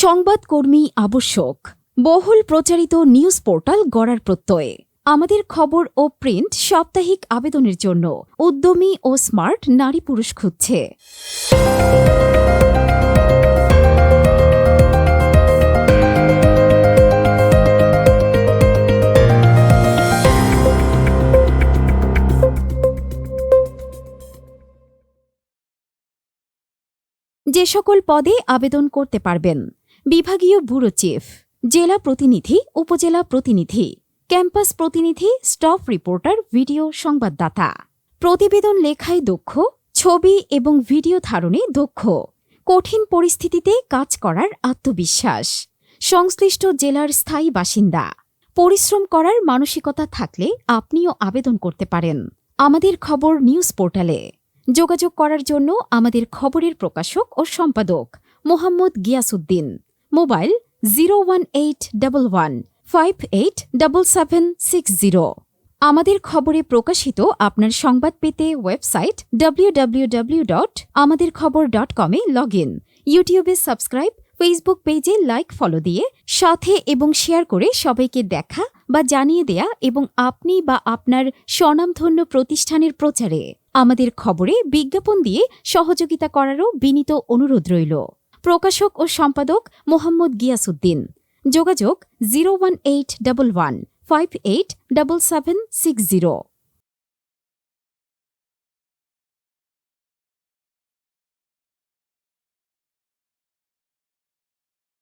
সংবাদকর্মী আবশ্যক। বহুল প্রচারিত নিউজ পোর্টাল গড়ার প্রত্যয়ে আমাদের খবর ও প্রিন্ট সাপ্তাহিক আবেদনের জন্য উদ্যমী ও স্মার্ট নারী পুরুষ খুঁজছে। যে সকল পদে আবেদন করতে পারবেন: বিভাগীয় ব্যুরো চিফ, জেলা প্রতিনিধি, উপজেলা প্রতিনিধি, ক্যাম্পাস প্রতিনিধি, স্টাফ রিপোর্টার, ভিডিও সংবাদদাতা। প্রতিবেদন লেখায় দক্ষ, ছবি এবং ভিডিও ধারণে দক্ষ, কঠিন পরিস্থিতিতে কাজ করার আত্মবিশ্বাস, সংশ্লিষ্ট জেলার স্থায়ী বাসিন্দা। পরিশ্রম করার মানসিকতা থাকলে আপনিও আবেদন করতে পারেন আমাদের খবর নিউজ পোর্টালে। যোগাযোগ করার জন্য আমাদের খবরের প্রকাশক ও সম্পাদক মোহাম্মদ গিয়াসউদ্দিন। মোবাইল 01811587760। আমাদের খবরে প্রকাশিত আপনার সংবাদ পেতে ওয়েবসাইট www.amaderkhobor.com-এ লগ ইন, ইউটিউবে সাবস্ক্রাইব, ফেসবুক পেজে লাইক ফলো দিয়ে সাথে এবং শেয়ার করে সবাইকে দেখা বা জানিয়ে দেয়া এবং আপনি বা আপনার স্বনামধন্য প্রতিষ্ঠানের প্রচারে আমাদের খবরে বিজ্ঞাপন দিয়ে সহযোগিতা করারও বিনীত অনুরোধ রইল। প্রকাশক ও সম্পাদক মোহাম্মদ গিয়াসউদ্দিন। যোগাযোগ 01811587760।